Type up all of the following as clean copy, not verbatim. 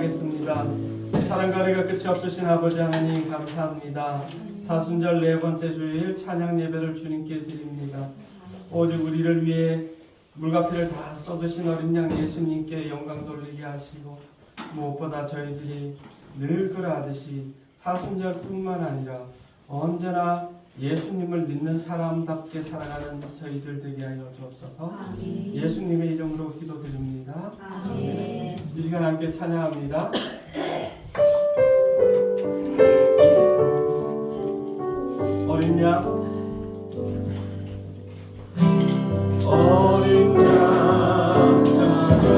찬양하겠습니다. 사랑과 은혜가 끝이 없으신 아버지 하나님 감사합니다. 사순절 네 번째 주일 찬양 예배를 주님께 드립니다. 오직 우리를 위해 물과 피를 다 쏟으신 어린 양 예수님께 영광 돌리게 하시고, 무엇보다 저희들이 늘 그러하듯이 사순절뿐만 아니라 언제나 예수님을 믿는 사람답게 살아가는 저희들 되게 하여 주옵소서. 아멘. 예수님의 이름으로 기도드립니다. 아멘. 이 시간 함께 찬양합니다. 어린 양, 어린 양 찾아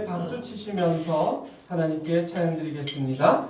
박수 치시면서 하나님께 찬양드리겠습니다.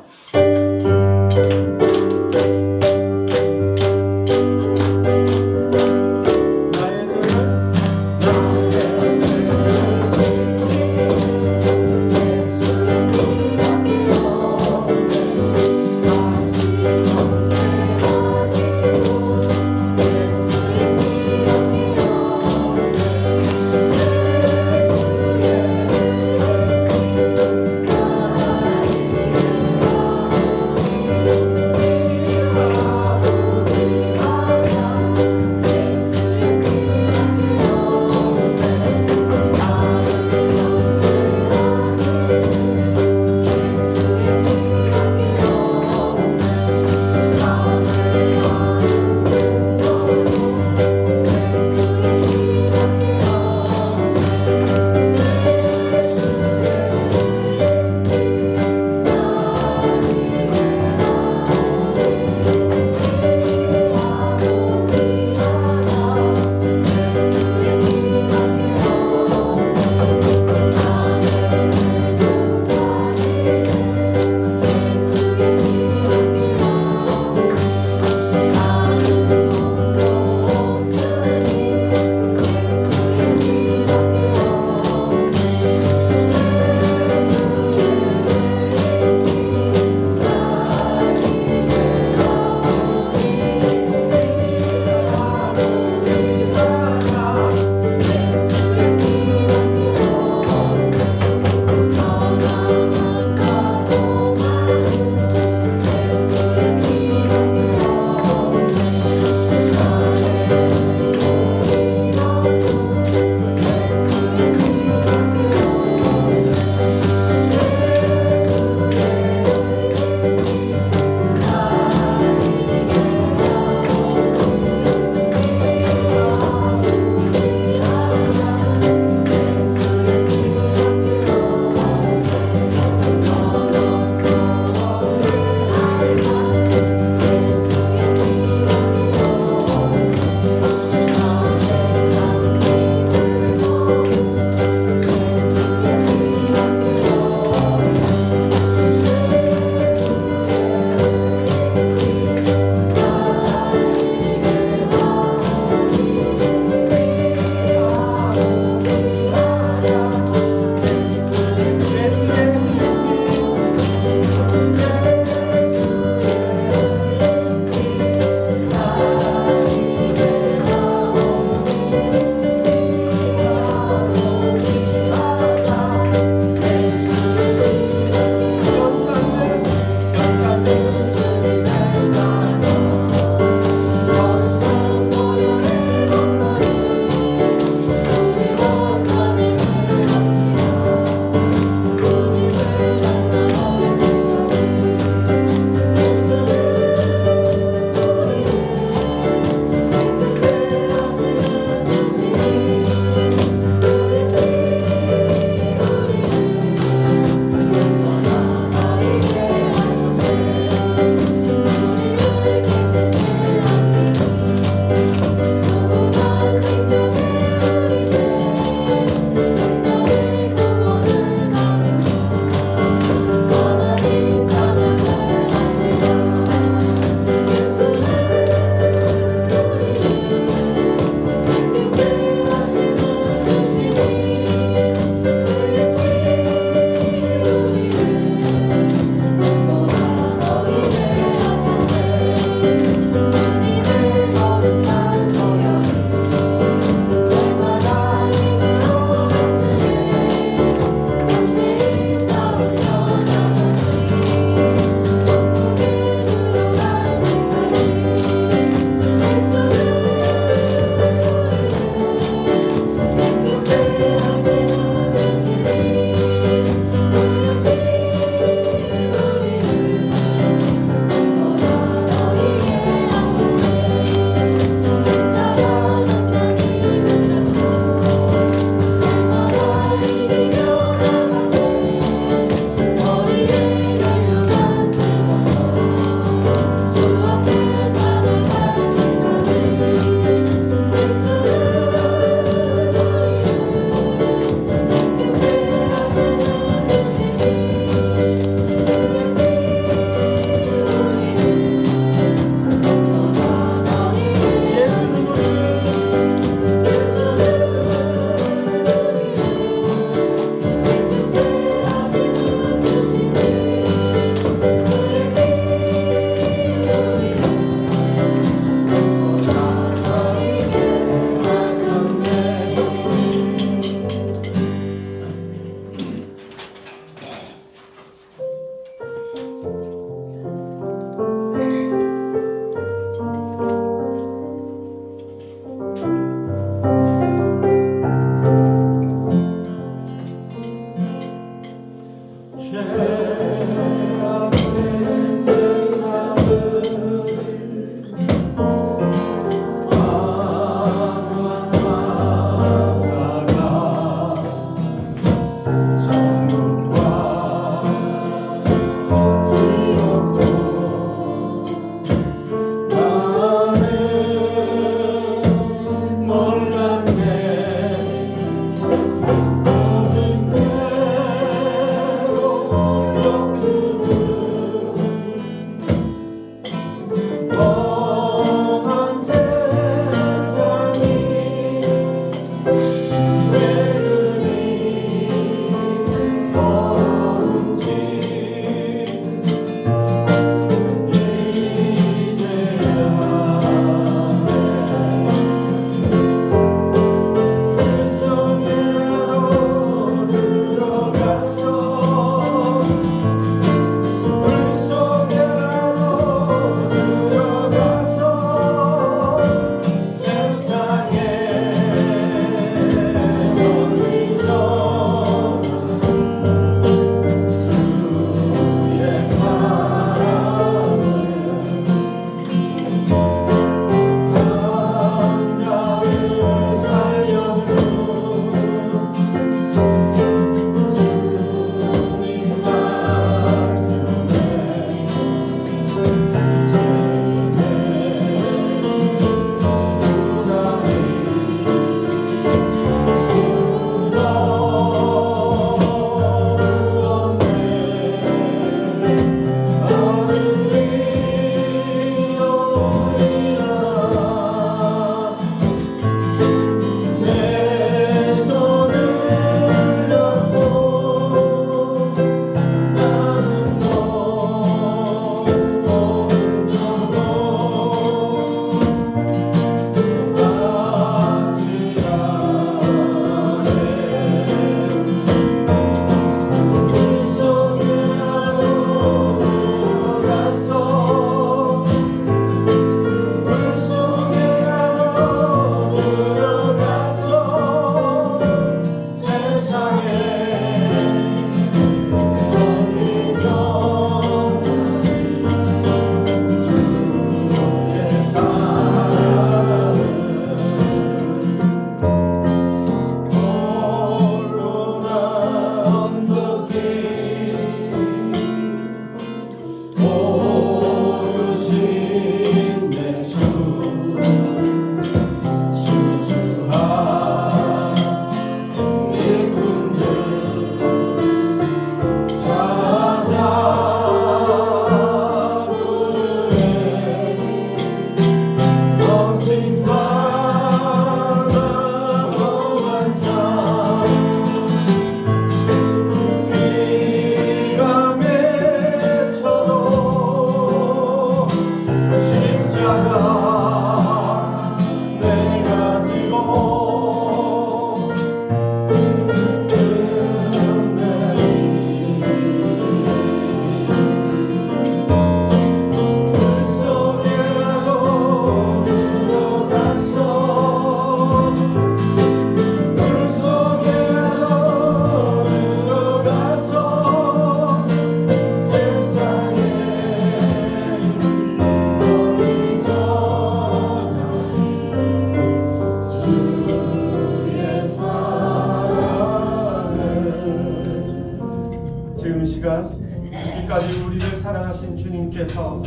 이까지 우리를 사랑하신 주님께서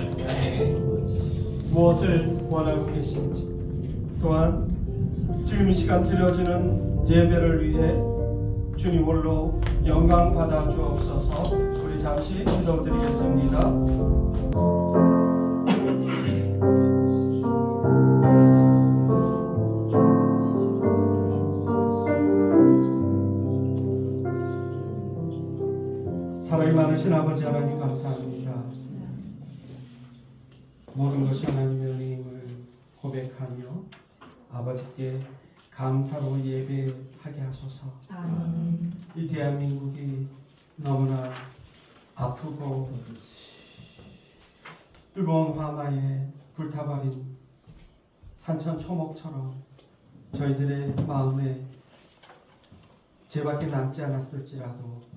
무엇을 원하고 계신지, 또한 지금 이 시간 드려지는 예배를 위해 주님 홀로 영광 받아 주옵소서. 우리 잠시 기도드리겠습니다. 사랑이 많으신 아버지 하나님 감사합니다. 모든 것이 하나님의 은혜임을 고백하며 아버지께 감사로 예배하게 하소서. 아멘. 이 대한민국이 너무나 아프고 뜨거운 화마에 불타버린 산천초목처럼 저희들의 마음에 죄밖에 남지 않았을지라도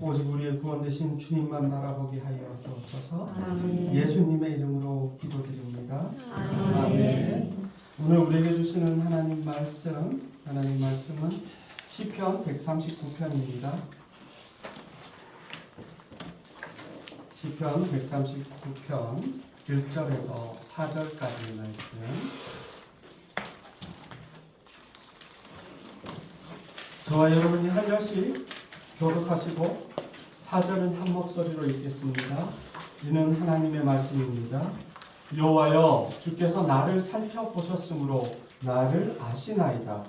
오직 우리의 구원 되신 주님만 바라보게 하여 주옵소서. 아멘. 예수님의 이름으로 기도드립니다. 아멘. 아멘. 오늘 우리에게 주시는 하나님 말씀은 시편 139편입니다. 시편 139편 1절에서 4절까지 말씀. 저와 여러분이 한 절씩 교독하시고 4절은 한 목소리로 읽겠습니다. 이는 하나님의 말씀입니다. 여호와여 주께서 나를 살펴보셨으므로 나를 아시나이다.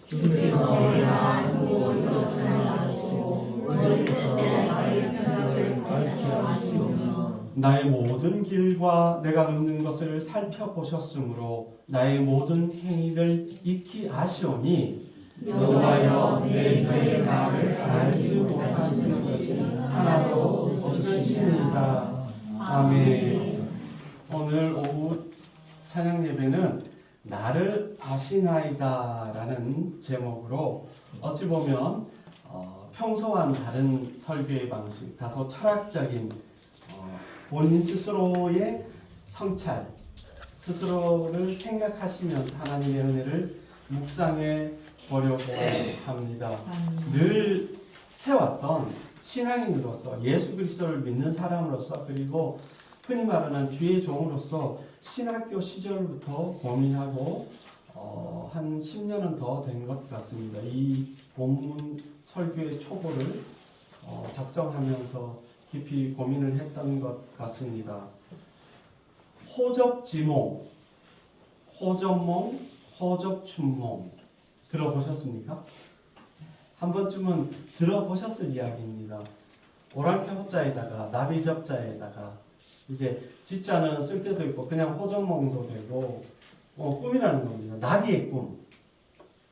주께서 내가 무엇으로 살아가시고 무엇으로 나의 생각을 밝게 하시오며 나의 모든 길과 내가 걷는 것을 살펴보셨으므로 나의 모든 행위를 익히 아시오니 여호와여 너희의 말을 알지 못하시는 것이 하나도 없으시니이다. 아멘. 오늘 오후 찬양 예배는 나를 아시나이다 라는 제목으로 어찌 보면 평소와는 다른 설교의 방식, 다소 철학적인 본인 스스로의 성찰, 스스로를 생각하시면서 하나님의 은혜를 묵상해 보려고 합니다. 늘 해왔던 신앙인으로서 예수 그리스도를 믿는 사람으로서 그리고 흔히 말하는 주의 종으로서 신학교 시절부터 고민하고 한 10년은 더 된 것 같습니다. 이 본문 설교의 초고를 작성하면서 깊이 고민을 했던 것 같습니다. 호접지몽, 호접몽, 호접춘몽 들어보셨습니까? 한 번쯤은 들어보셨을 이야기입니다. 오랑캐 호자에다가 나비접자에다가 이제 지자는 쓸 때도 있고 그냥 호접몽도 되고 꿈이라는 겁니다. 나비의 꿈,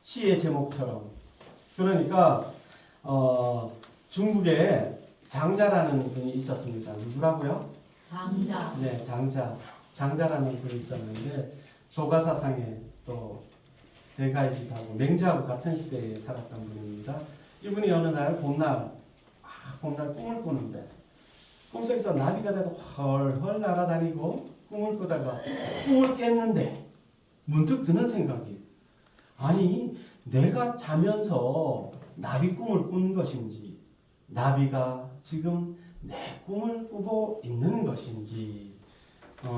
시의 제목처럼. 그러니까 중국에 장자라는 분이 있었습니다. 누구라고요? 장자. 네, 장자라는 분이 있었는데 도가사상에 또 대가이기도 하고 맹자하고 같은 시대에 살았던 분입니다. 이분이 어느 날 봄날 꿈을 꾸는데 꿈속에서 나비가 돼서 헐헐 날아다니고 꿈을 꾸다가 꿈을 깼는데 문득 드는 생각이, 아니 내가 자면서 나비 꿈을 꾼 것인지 나비가 지금 내 꿈을 꾸고 있는 것인지,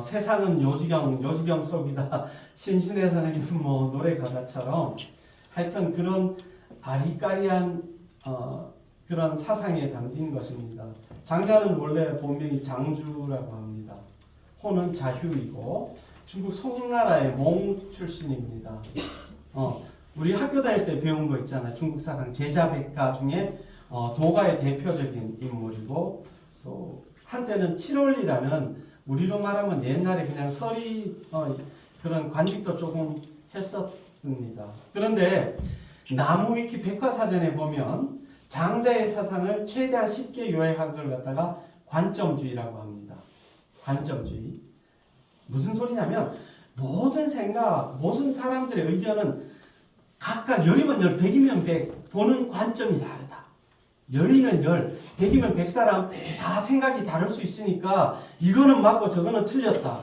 세상은 요지경 속이다 신신의 선생님 노래 가사처럼 하여튼 그런 아리까리한 그런 사상에 담긴 것입니다. 장자는 원래 본명이 장주라고 합니다. 호는 자휴이고 중국 송나라의 몽 출신입니다. 우리 학교 다닐 때 배운 거 있잖아요. 중국 사상 제자백가 중에 도가의 대표적인 인물이고, 또 한때는 칠월이라는 우리로 말하면 옛날에 그냥 서리 그런 관직도 조금 했었습니다. 그런데 나무위키 백과사전에 보면 장자의 사상을 최대한 쉽게 요약한 걸 갖다가 관점주의라고 합니다. 관점주의. 무슨 소리냐면 모든 생각, 모든 사람들의 의견은 각각 10이면 10, 100이면 100 보는 관점이 다르다. 10이면 10, 100이면 100 사람 다 생각이 다를 수 있으니까 이거는 맞고 저거는 틀렸다.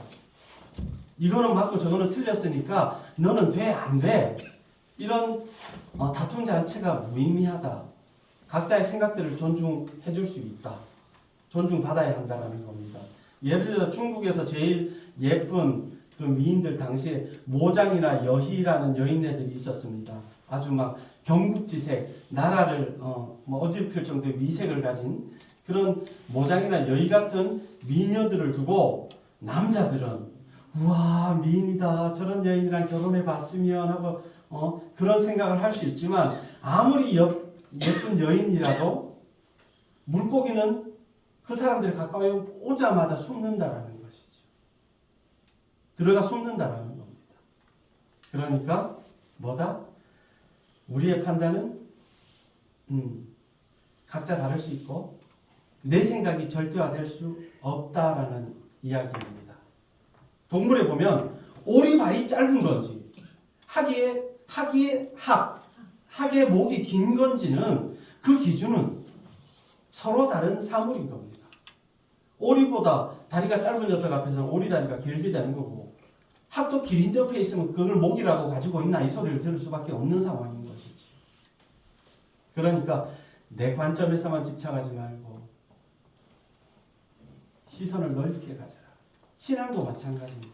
이거는 맞고 저거는 틀렸으니까 너는 돼, 안 돼. 이런 다툼 자체가 무의미하다. 각자의 생각들을 존중해 줄 수 있다. 존중받아야 한다는 겁니다. 예를 들어 중국에서 제일 예쁜 그 미인들 당시에 모장이나 여희라는 여인네들이 있었습니다. 아주 막 경국지색, 나라를 어지럽힐 정도의 미색을 가진 그런 모장이나 여희 같은 미녀들을 두고 남자들은 우와 미인이다, 저런 여인이랑 결혼해 봤으면 하고 그런 생각을 할 수 있지만, 아무리 예쁜 여인이라도 물고기는 그 사람들이 가까이 오자마자 숨는다라는 것이죠. 들어가 숨는다라는 겁니다. 그러니까 뭐다? 우리의 판단은 각자 다를 수 있고 내 생각이 절대화될 수 없다라는 이야기입니다. 동물에 보면 오리발이 짧은 건지 학의 목이 긴 건지는 그 기준은 서로 다른 사물인 겁니다. 오리보다 다리가 짧은 녀석 앞에서는 오리 다리가 길게 되는 거고, 학도 기린 옆에 있으면 그걸 목이라고 가지고 있나 이 소리를 들을 수밖에 없는 상황인 것이지. 그러니까 내 관점에서만 집착하지 말고 시선을 넓게 가져라. 신앙도 마찬가지입니다.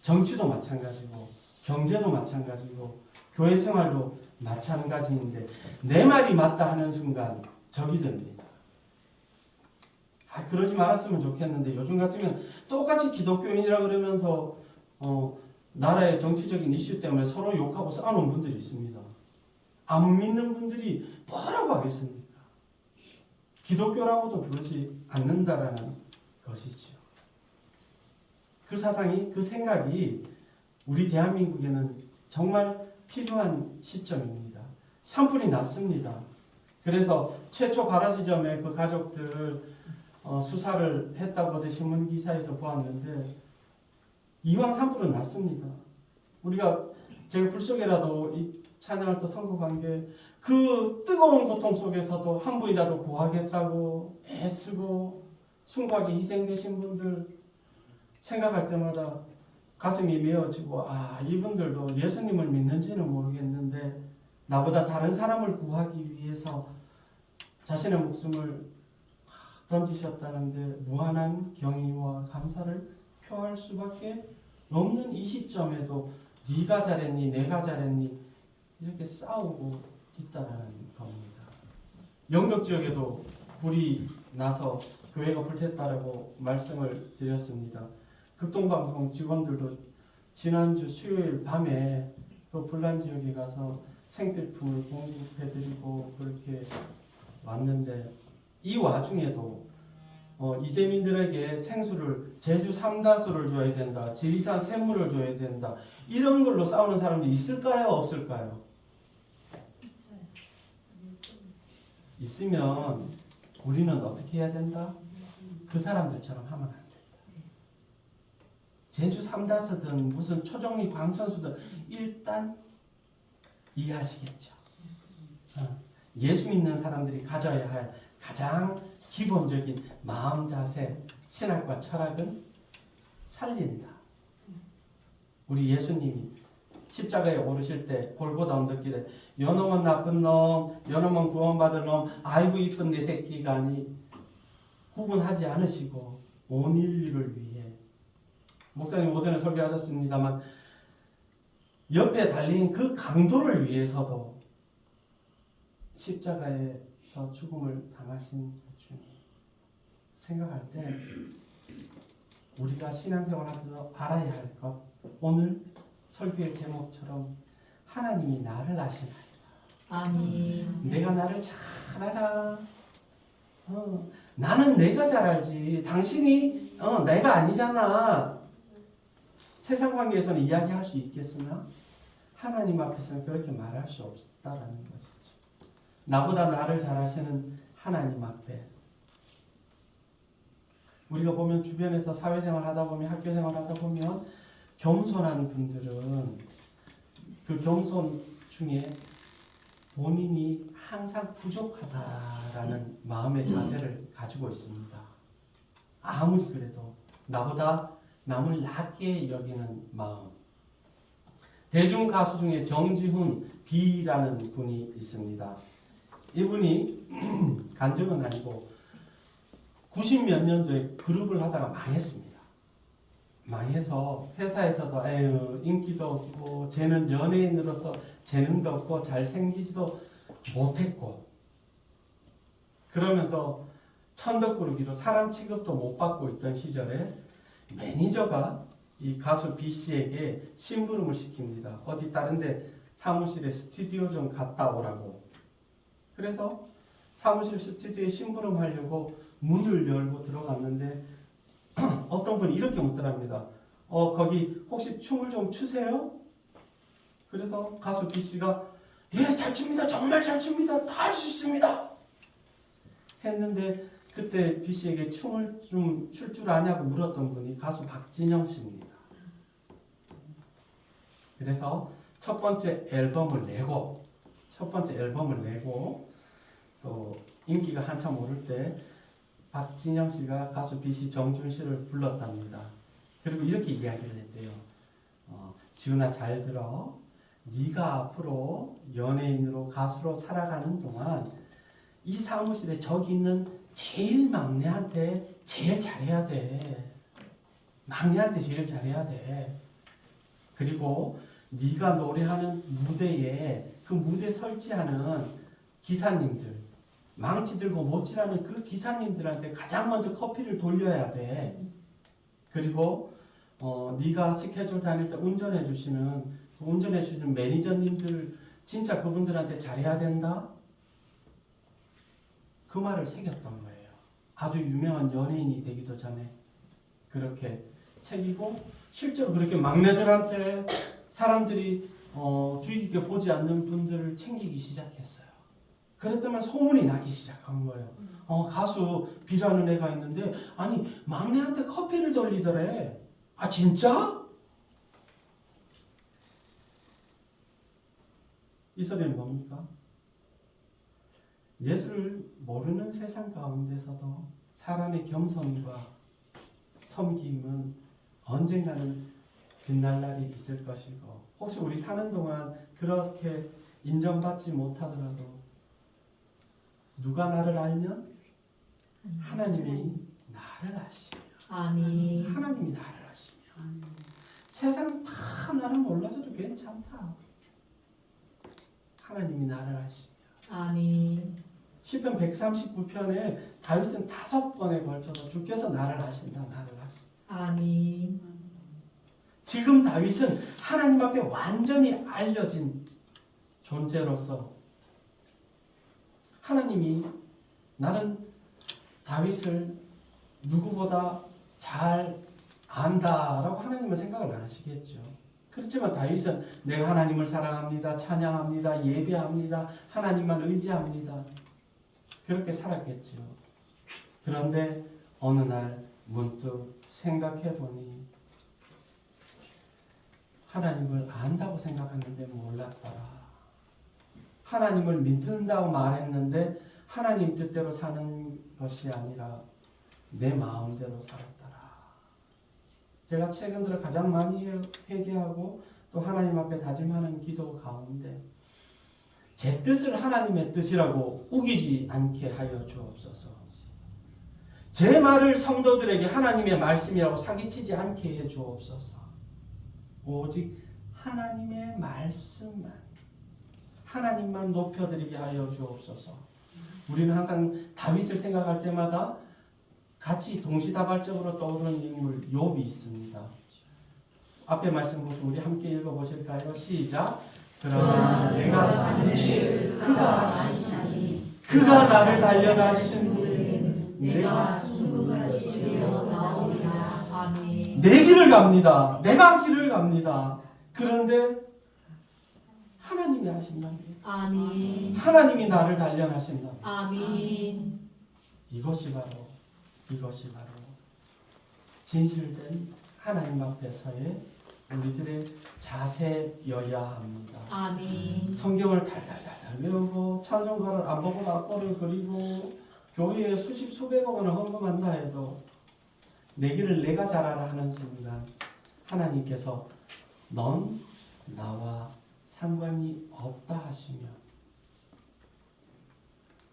정치도 마찬가지고 경제도 마찬가지고 교회 생활도 마찬가지인데 내 말이 맞다 하는 순간 적이 됩니다. 그러지 말았으면 좋겠는데 요즘 같으면 똑같이 기독교인이라 그러면서 나라의 정치적인 이슈 때문에 서로 욕하고 싸우는 분들이 있습니다. 안 믿는 분들이 뭐라고 하겠습니까? 기독교라고도 부르지 않는다라는 것이지요. 그 사상이, 그 생각이 우리 대한민국에는 정말 필요한 시점입니다. 산불이 났습니다. 그래서 최초 가라지점에 그 가족들 수사를 했다고 어제 신문 기사에서 보았는데 이왕 산불은 났습니다. 제가 불 속에라도 이 찬양을 또 선곡한 게 그 뜨거운 고통 속에서도 한 분이라도 구하겠다고 애쓰고 순고하게 희생되신 분들 생각할 때마다 가슴이 메어지고 이분들도 예수님을 믿는지는 모르겠는데 나보다 다른 사람을 구하기 위해서 자신의 목숨을 던지셨다는데 무한한 경의와 감사를 표할 수밖에 없는 이 시점에도 네가 잘했니 내가 잘했니 이렇게 싸우고 있다는 겁니다. 영덕지역에도 불이 나서 교회가 불탔다라고 말씀을 드렸습니다. 극동방송 직원들도 지난주 수요일 밤에 또 불난 지역에 가서 생필품을 공급해드리고 그렇게 왔는데 이 와중에도 이재민들에게 생수를 제주 삼다수를 줘야 된다, 지리산 샘물을 줘야 된다 이런 걸로 싸우는 사람들이 있을까요? 없을까요? 있으면 우리는 어떻게 해야 된다? 그 사람들처럼 하면 안 된다. 제주 삼다수든 무슨 초정리 광천수든 일단 이해하시겠죠. 예수 믿는 사람들이 가져야 할 가장 기본적인 마음 자세, 신학과 철학은 살린다. 우리 예수님이 십자가에 오르실 때 골고다 언덕길에 요놈은 나쁜 놈, 요놈은 구원받을 놈, 아이고 이쁜 내 새끼가 아니 구분하지 않으시고 온 인류를 위해 목사님 오전에 설교하셨습니다만 옆에 달린 그 강도를 위해서도 십자가에서 죽음을 당하신 주님 생각할 때 우리가 신앙생활하면서 알아야 할 것, 오늘 설교의 제목처럼 하나님이 나를 아시나이다. 아멘. 내가 나를 잘 알아. 나는 내가 잘 알지. 당신이 내가 아니잖아. 세상 관계에서는 이야기할 수 있겠으나 하나님 앞에서는 그렇게 말할 수 없다라는 것이죠. 나보다 나를 잘 아시는 하나님 앞에 우리가 보면 주변에서 사회생활 하다 보면 학교생활 하다 보면 겸손한 분들은 그 겸손 중에 본인이 항상 부족하다라는 마음의 자세를 가지고 있습니다. 아무리 그래도 나보다 남을 낮게 여기는 마음. 대중 가수 중에 정지훈 B라는 분이 있습니다. 이분이 간증은 아니고 90 몇 년도에 그룹을 하다가 망했습니다. 망해서 회사에서도 인기도 없고 쟤는 연예인으로서 재능도 없고 잘생기지도 못했고 그러면서 천덕꾸러기로 사람 취급도 못 받고 있던 시절에 매니저가 이 가수 B씨에게 심부름을 시킵니다. 어디 다른데 사무실에 스튜디오 좀 갔다 오라고. 그래서 사무실 스튜디오에 심부름하려고 문을 열고 들어갔는데 어떤 분이 이렇게 묻더랍니다. 거기 혹시 춤을 좀 추세요? 그래서 가수 B씨가 예, 잘 춥니다. 정말 잘 춥니다. 다 할 수 있습니다. 했는데 그때 B씨에게 춤을 좀 출 줄 아냐고 물었던 분이 가수 박진영 씨입니다. 그래서 첫 번째 앨범을 내고 또 인기가 한참 오를 때 박진영 씨가 가수 B씨 정준 씨를 불렀답니다. 그리고 이렇게 이야기를 했대요. 지훈아 잘 들어. 네가 앞으로 연예인으로 가수로 살아가는 동안 이 사무실에 저기 있는 제일 막내한테 제일 잘해야 돼. 막내한테 제일 잘해야 돼. 그리고 네가 노래하는 무대에 그 무대 설치하는 기사님들 망치 들고 못질하는 그 기사님들한테 가장 먼저 커피를 돌려야 돼. 그리고 네가 스케줄 다닐 때 운전해 주시는 매니저님들 진짜 그분들한테 잘해야 된다. 그 말을 새겼던 거예요. 아주 유명한 연예인이 되기도 전에 그렇게 새기고 실제로 그렇게 막내들한테 사람들이 주의 깊게 보지 않는 분들을 챙기기 시작했어요. 그랬더니 소문이 나기 시작한 거예요. 가수 비라는 애가 있는데 아니 막내한테 커피를 돌리더래. 아 진짜? 이 소리는 뭡니까? 예수를 모르는 세상 가운데서도 사람의 겸손과 섬김은 언젠가는 빛날 날이 있을 것이고 혹시 우리 사는 동안 그렇게 인정받지 못하더라도 누가 나를 알면 하나님이 나를 아시며 아멘. 하나님이 나를 아시며 세상 다 나를 몰라줘도 괜찮다. 하나님이 나를 아시며 아멘. 시편 139편에 다윗은 5번에 걸쳐서 주께서 나를 아신다. 나를 아신다. 아멘. 지금 다윗은 하나님 앞에 완전히 알려진 존재로서 하나님이 나는 다윗을 누구보다 잘 안다라고 하나님은 생각을 안 하시겠죠. 그렇지만 다윗은 내가 하나님을 사랑합니다. 찬양합니다. 예배합니다. 하나님만 의지합니다. 그렇게 살았겠죠. 그런데 어느 날 문득 생각해 보니 하나님을 안다고 생각했는데 몰랐더라. 하나님을 믿는다고 말했는데 하나님 뜻대로 사는 것이 아니라 내 마음대로 살았더라. 제가 최근 들어 가장 많이 회개하고 또 하나님 앞에 다짐하는 기도 가운데 제 뜻을 하나님의 뜻이라고 우기지 않게 하여 주옵소서. 제 말을 성도들에게 하나님의 말씀이라고 사기치지 않게 해 주옵소서. 오직 하나님의 말씀만, 하나님만 높여드리게 하여 주옵소서. 우리는 항상 다윗을 생각할 때마다 같이 동시다발적으로 떠오르는 인물 욥이 있습니다. 앞에 말씀 보시고 우리 함께 읽어보실까요? 시작. 그러나 내가 그가 나를 단련하신 내가 수금같이 되어 나오리라. 아멘. 내 길을 갑니다. 내가 길을 갑니다. 그런데 하나님이 하신답니다. 아멘. 하나님이 나를 단련하신답니다. 아멘. 이것이 바로 진실된 하나님 앞에서의 우리들의 자세여야 합니다. 아멘. 성경을 달달달달 외우고 찬송가를 안 보고 악보를 그리고 교회에 수십 수백억 원을 헌금한다 해도 내 길을 내가 잘하라 하는 순간 하나님께서 넌 나와 상관이 없다 하시면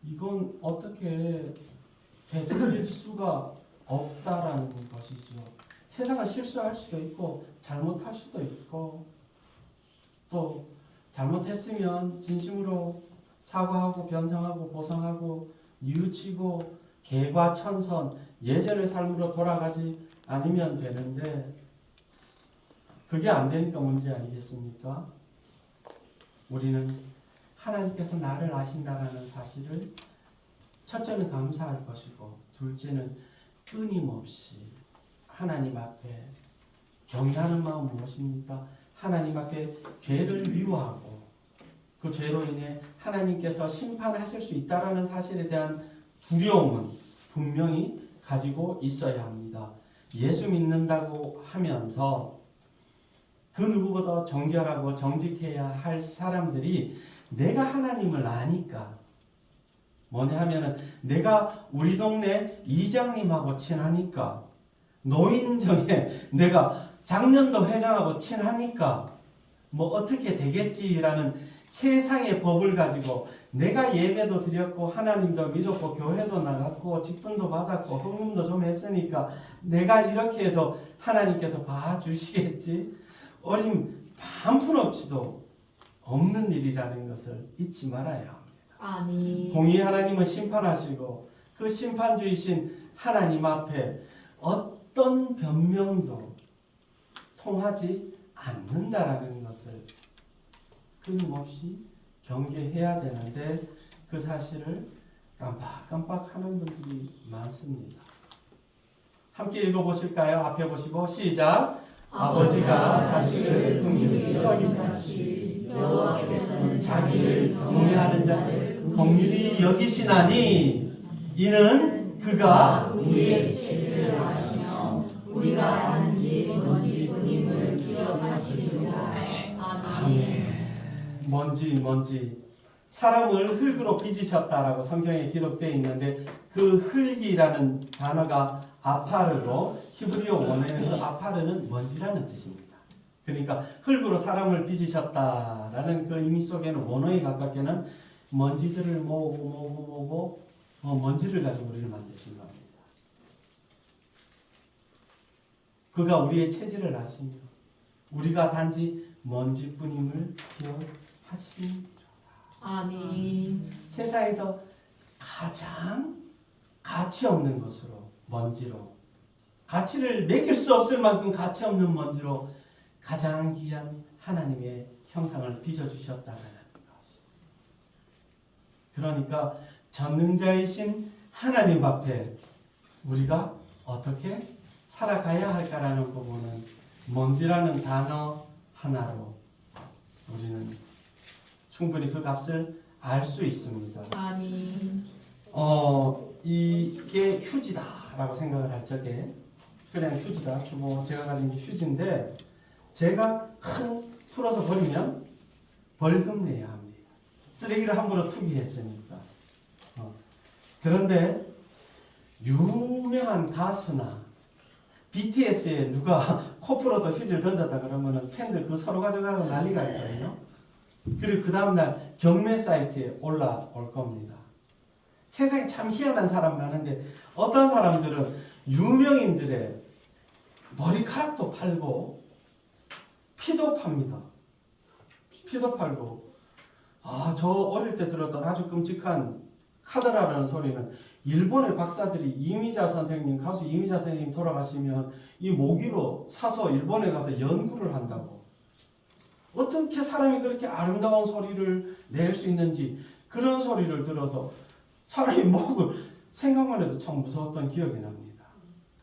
이건 어떻게 되돌릴 수가 없다라는 것이죠. 세상은 실수할 수도 있고 잘못할 수도 있고 또 잘못했으면 진심으로 사과하고 변성하고 보상하고 뉘우치고 개과천선 예전의 삶으로 돌아가지 않으면 되는데 그게 안 되니까 문제 아니겠습니까? 우리는 하나님께서 나를 아신다라는 사실을 첫째는 감사할 것이고 둘째는 끊임없이 하나님 앞에 경외하는 마음 무엇입니까? 하나님 앞에 죄를 미워하고 그 죄로 인해 하나님께서 심판하실 수 있다라는 사실에 대한 두려움은 분명히 가지고 있어야 합니다. 예수 믿는다고 하면서 그 누구보다 정결하고 정직해야 할 사람들이 내가 하나님을 아니까 뭐냐 하면은 내가 우리 동네 이장님하고 친하니까 노인정에 내가 장년도 회장하고 친하니까 뭐 어떻게 되겠지라는 세상의 법을 가지고 내가 예배도 드렸고 하나님도 믿었고 교회도 나갔고 직분도 받았고 헌금도 좀 했으니까 내가 이렇게 해도 하나님께서 봐주시겠지 어림 반푼 없이도 없는 일이라는 것을 잊지 말아야 합니다. 아멘. 공의 하나님은 심판하시고 그 심판주이신 하나님 앞에 어떤 변명도 통하지 않는다라는 것을 끊임없이 경계해야 되는데 그 사실을 깜빡깜빡하는 분들이 많습니다. 함께 읽어보실까요? 앞에 보시고 시작. 아버지가 자식을 긍휼히 여김같이 여호와께서는 자기를 경외하는 자를 긍휼히 여기시나니 이는 그가 우리의 죄를 아시며 우리가 단지 먼지뿐임을 기억하시리라. 아멘. 먼지 사람을 흙으로 빚으셨다라고 성경에 기록되어 있는데 그 흙이라는 단어가 아파르고 히브리어 원어에는 그 아파르는 먼지라는 뜻입니다. 그러니까 흙으로 사람을 빚으셨다라는 그 의미 속에는 원어에 가깝게는 먼지들을 모으고 먼지를 가지고 우리를 만드신 겁니다. 그가 우리의 체질을 아시며 우리가 단지 먼지뿐임을 기억하십니다. 아멘. 세상에서 가장 가치 없는 것으로 먼지로 가치를 매길 수 없을 만큼 가치 없는 먼지로 가장 귀한 하나님의 형상을 빚어주셨다는 것. 그러니까 전능자이신 하나님 앞에 우리가 어떻게 살아가야 할까라는 부분은 먼지라는 단어 하나로 우리는 충분히 그 값을 알 수 있습니다. 아멘. 이게 휴지다라고 생각을 할 적에 그냥 휴지다 주고 제가 가진 게 휴지인데 제가 풀어서 버리면 벌금 내야 합니다. 쓰레기를 함부로 투기했으니까. 그런데 유명한 가수나 BTS에 누가 코 풀어서 휴지를 던졌다 그러면은 팬들 그 서로 가져가고 난리가 있거든요. 그리고 그 다음날 경매 사이트에 올라올 겁니다. 세상에 참 희한한 사람 많은데 어떤 사람들은 유명인들의 머리카락도 팔고 피도 팝니다. 피도 팔고 저 어릴 때 들었던 아주 끔찍한 카드라라는 소리는 일본의 박사들이 가수 이미자 선생님 돌아가시면 이 모기로 사서 일본에 가서 연구를 한다고. 어떻게 사람이 그렇게 아름다운 소리를 낼 수 있는지 그런 소리를 들어서 사람이 목을 생각만 해도 참 무서웠던 기억이 납니다.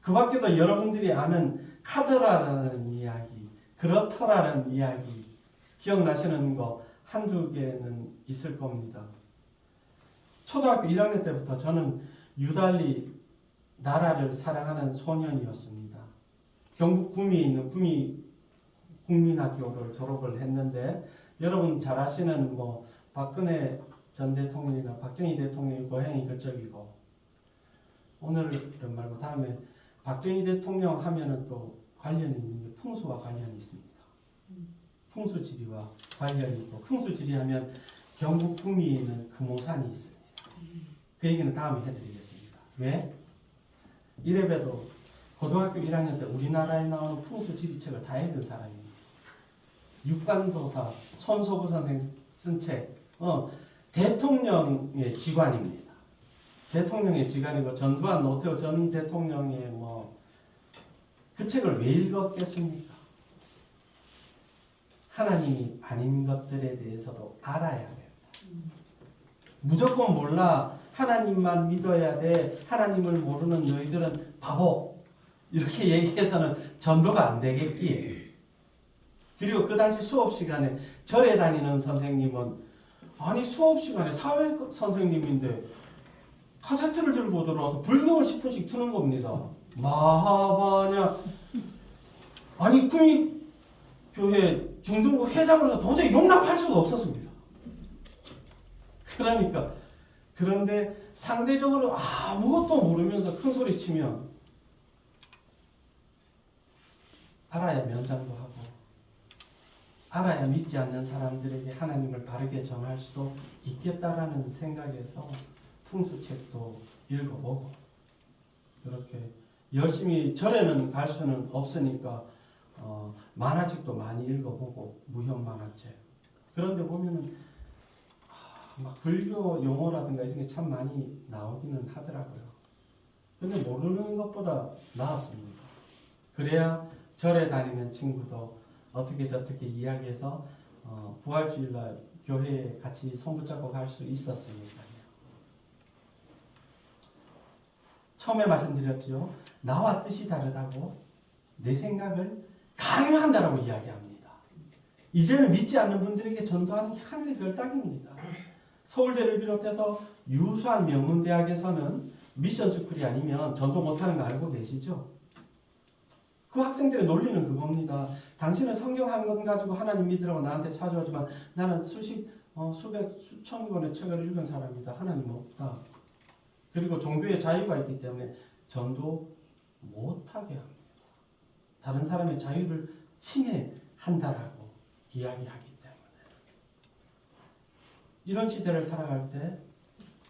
그 밖에도 여러분들이 아는 카드라라는 이야기, 그렇더라는 이야기 기억나시는 거 한두 개는 있을 겁니다. 초등학교 1학년 때부터 저는 유달리 나라를 사랑하는 소년이었습니다. 경북 구미에 있는 구미 국민학교를 졸업을 했는데 여러분 잘 아시는 박근혜 전 대통령이나 박정희 대통령의 고향이 그쪽이고 오늘은 말고 다음에 박정희 대통령 하면은 또 관련이 있는 게 풍수와 관련이 있습니다. 풍수지리와 관련이 있고 풍수지리하면 경북 구미에 있는 금오산이 있습니다. 그 얘기는 다음에 해드리겠습니다. 왜? 이래봬도 고등학교 1학년 때 우리나라에 나오는 풍수지리책을 다 읽은 사람입니다. 육관도사 손소구 선생 쓴 책, 대통령의 지관입니다. 대통령의 지관이고 전두환 노태우 전 대통령의 그 책을 왜 읽었겠습니까? 하나님이 아닌 것들에 대해서도 알아야 돼요. 무조건 몰라. 하나님만 믿어야 돼. 하나님을 모르는 너희들은 바보. 이렇게 얘기해서는 전도가 안 되겠기에. 그리고 그 당시 수업 시간에 절에 다니는 선생님은 수업 시간에 사회 선생님인데 카세트를 들고 들어와서 불경을 10분씩 트는 겁니다. 마하바냐. 구미교회 중등부 회장으로서 도저히 용납할 수가 없었습니다. 그런데 상대적으로 아무것도 모르면서 큰 소리 치면 알아야 면장도 하고 알아야 믿지 않는 사람들에게 하나님을 바르게 전할 수도 있겠다라는 생각에서 풍수책도 읽어보고 그렇게 열심히 절에는 갈 수는 없으니까 만화책도 많이 읽어보고 무협 만화책. 그런데 보면은 막 불교 용어라든가 이런 게 참 많이 나오기는 하더라고요. 근데 모르는 것보다 나았습니다. 그래야 절에 다니는 친구도 어떻게 저떻게 이야기해서 부활주일날 교회에 같이 손붙잡고 갈 수 있었으니까요. 처음에 말씀드렸죠. 나와 뜻이 다르다고 내 생각을 강요한다라고 이야기합니다. 이제는 믿지 않는 분들에게 전도하는 게 하늘의 별따기입니다. 서울대를 비롯해서 유수한 명문대학에서는 미션 스쿨이 아니면 전도 못하는 거 알고 계시죠? 그 학생들의 논리는 그겁니다. 당신은 성경 한 권 가지고 하나님 믿으라고 나한테 찾아오지만 나는 수백, 수천 권의 책을 읽은 사람이다. 하나님 없다. 그리고 종교의 자유가 있기 때문에 전도 못하게 합니다. 다른 사람의 자유를 침해한다라고 이야기하기 때문에 이런 시대를 살아갈 때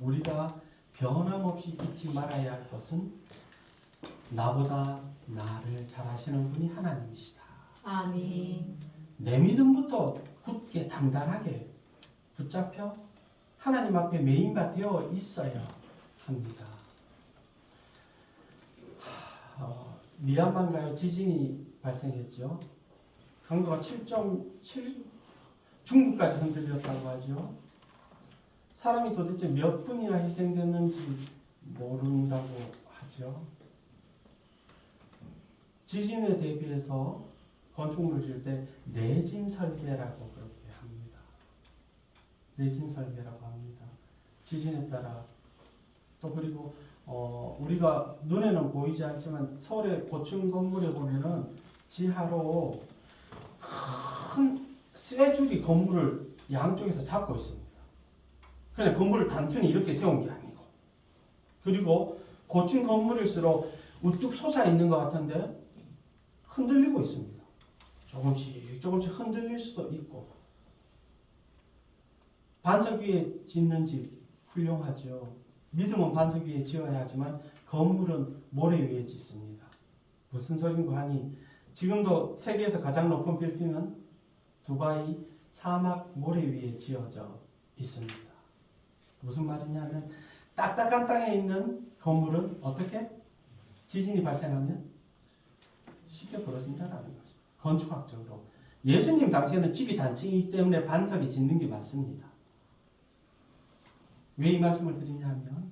우리가 변함없이 잊지 말아야 할 것은 나보다 나를 잘 아시는 분이 하나님이시다. 아멘. 내 믿음부터 굳게 단단하게 붙잡혀 하나님 앞에 메인가 되어 있어야 합니다. 미얀마인가요? 지진이 발생했죠. 강도가 7.7 중국까지 흔들렸다고 하죠. 사람이 도대체 몇 분이나 희생됐는지 모른다고 하죠. 지진에 대비해서 건축물을 지을 때 내진 설계라고 그렇게 합니다. 내진 설계라고 합니다. 지진에 따라 또 그리고 우리가 눈에는 보이지 않지만 서울의 고층 건물에 보면은 지하로 큰 쇠줄이 건물을 양쪽에서 잡고 있습니다. 그냥 건물을 단순히 이렇게 세운 게 아니고 그리고 고층 건물일수록 우뚝 솟아 있는 것 같은데 흔들리고 있습니다. 조금씩 흔들릴 수도 있고 반석 위에 짓는 집 훌륭하죠. 믿음은 반석 위에 지어야 하지만 건물은 모래 위에 짓습니다. 무슨 소린가 하니 지금도 세계에서 가장 높은 빌딩은 두바이 사막 모래 위에 지어져 있습니다. 무슨 말이냐면 딱딱한 땅에 있는 건물은 어떻게? 지진이 발생하면 쉽게 부러진다는 거죠. 건축학적으로. 예수님 당시에는 집이 단층이기 때문에 반석이 짓는 게 맞습니다. 왜 이 말씀을 드리냐면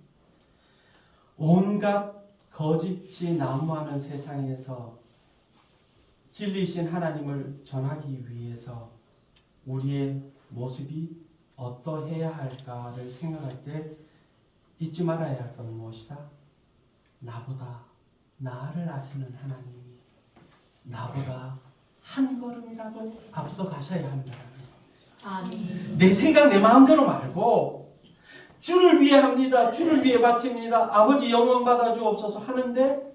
온갖 거짓이 난무하는 세상에서 진리이신 하나님을 전하기 위해서 우리의 모습이 어떠해야 할까를 생각할 때 잊지 말아야 할 것은 무엇이다? 나보다 나를 아시는 하나님이 나보다 한 걸음이라도 앞서 가셔야 한다는 겁니다. 아멘. 내 생각 내 마음대로 말고 주를 위해 합니다. 주를 위해 바칩니다. 아버지 영원 받아 주옵소서 하는데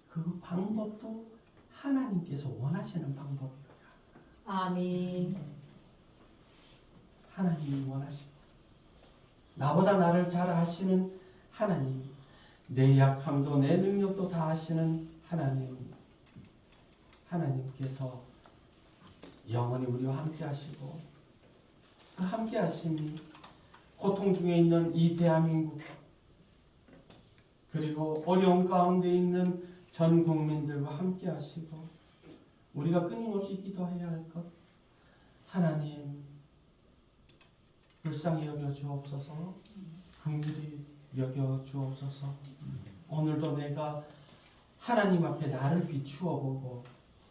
그 방법도 하나님께서 원하시는 방법이에요. 아멘. 하나님이 원하시고 나보다 나를 잘 아시는 하나님, 내 약함도 내 능력도 다 아시는 하나님께서 영원히 우리와 함께 하시고 그 함께 하심이 고통 중에 있는 이 대한민국 그리고 어려움 가운데 있는 전 국민들과 함께 하시고 우리가 끊임없이 기도해야 할 것 하나님 불쌍히 여겨 주옵소서 긍휼히 여겨 주옵소서 오늘도 내가 하나님 앞에 나를 비추어 보고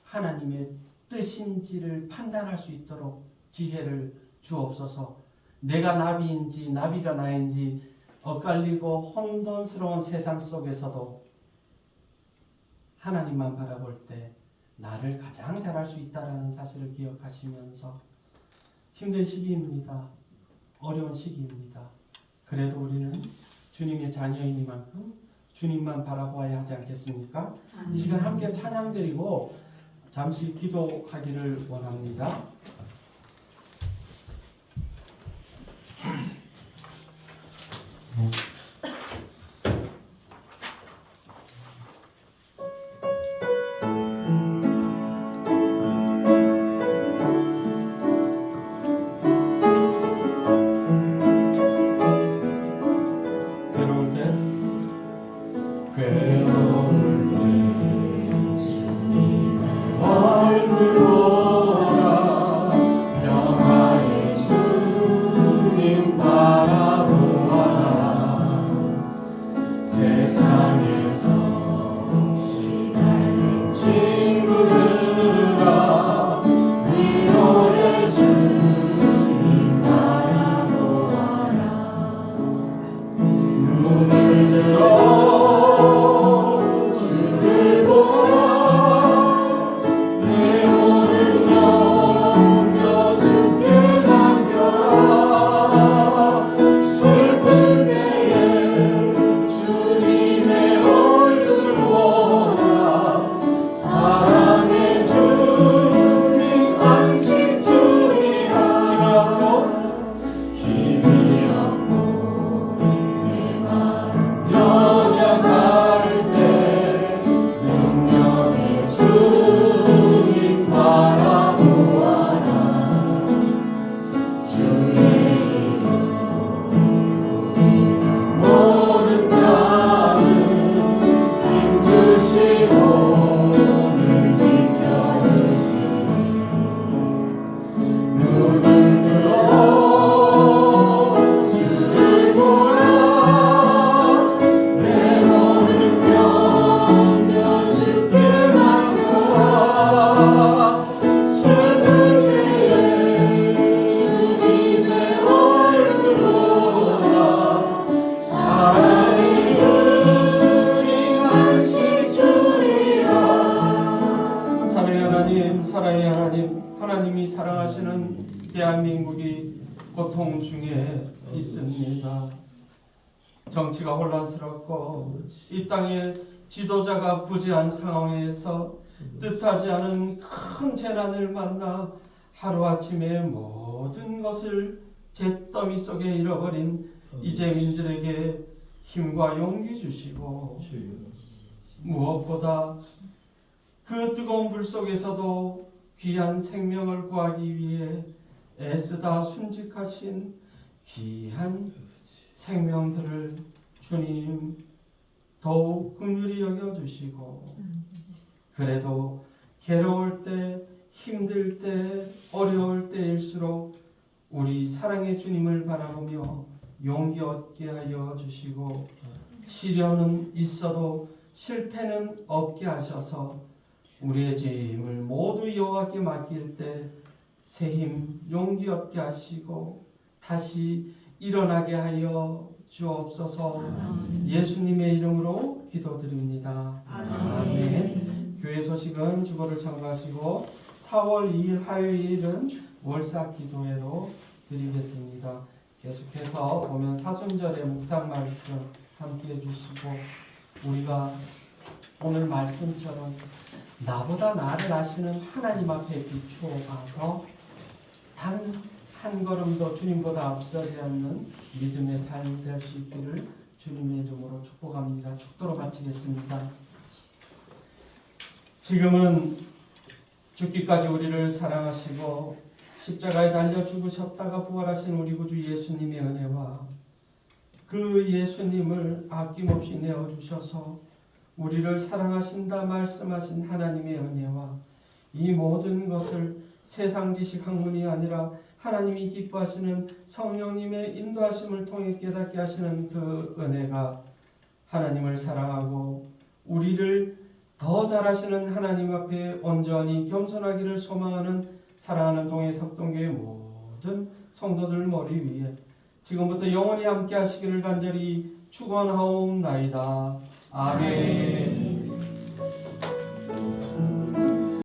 하나님의 뜻인지를 판단할 수 있도록 지혜를 주옵소서 내가 나비인지 나비가 나인지 엇갈리고 혼돈스러운 세상 속에서도 하나님만 바라볼 때 나를 가장 잘할 수 있다는 사실을 기억하시면서 힘든 시기입니다. 어려운 시기입니다. 그래도 우리는 주님의 자녀이니만큼 주님만 바라보아야 하지 않겠습니까? 이 시간 함께 찬양드리고 잠시 기도하기를 원합니다. 친구들아 위로해 주님 바라보아라. 눈을 들어 주를 보라. 내 모든 염려 주께 맡겨라. 슬픈 때에 주님의 얼굴 보라. 사랑의 주님 안식 주리라. 힘이 없고 내 마음 연약할 때 능력의 주님 바라보아라. 주의 이름 모든 자는 힘주시고 늘 지켜주시니 눈을 들어 주를 보라. 내 모든 염려 주께 맡겨라. 슬플 때에 주님의 얼굴 보라. 사랑의 주님 안식 주리라. 사랑의 하나님, 사랑의 하나님, 하나님이 사랑하시는 대한민국이 고통 중에 있습니다. 정치가 혼란스럽고 이 땅에 지도자가 부재한 상황에서 뜻하지 않은 큰 재난을 만나 하루아침에 모든 것을 잿더미 속에 잃어버린 이재민들에게 힘과 용기 주시고 무엇보다 그 뜨거운 불 속에서도 귀한 생명을 구하기 위해 애쓰다 순직하신 귀한 생명들을 주님 더욱 긍휼히 여겨주시고 그래도 괴로울 때, 힘들 때, 어려울 때일수록 우리 사랑의 주님을 바라보며 용기 얻게 하여 주시고 시련은 있어도 실패는 없게 하셔서 우리의 짐을 모두 여호와께 맡길 때 새 힘, 용기 얻게 하시고 다시 일어나게 하여 주옵소서. 예수님의 이름으로 기도드립니다. 아멘. 교회 소식은 주보를 참고하시고 4월 2일 화요일은 월사 기도회로 드리겠습니다. 계속해서 보면 사순절의 묵상 말씀 함께 해주시고 우리가 오늘 말씀처럼 나보다 나를 아시는 하나님 앞에 비추어 가서 단 한 걸음도 주님보다 앞서지 않는 믿음의 삶이 될 수 있기를 주님의 이름으로 축복합니다. 축도로 바치겠습니다. 지금은 죽기까지 우리를 사랑하시고 십자가에 달려 죽으셨다가 부활하신 우리 구주 예수님의 은혜와 그 예수님을 아낌없이 내어주셔서 우리를 사랑하신다 말씀하신 하나님의 은혜와 이 모든 것을 세상 지식 학문이 아니라 하나님이 기뻐하시는 성령님의 인도하심을 통해 깨닫게 하시는 그 은혜가 하나님을 사랑하고 우리를 더 잘하시는 하나님 앞에 온전히 겸손하기를 소망하는 사랑하는 동해석동교회 모든 성도들 머리 위에 지금부터 영원히 함께 하시기를 간절히 축원하옵나이다. 아멘.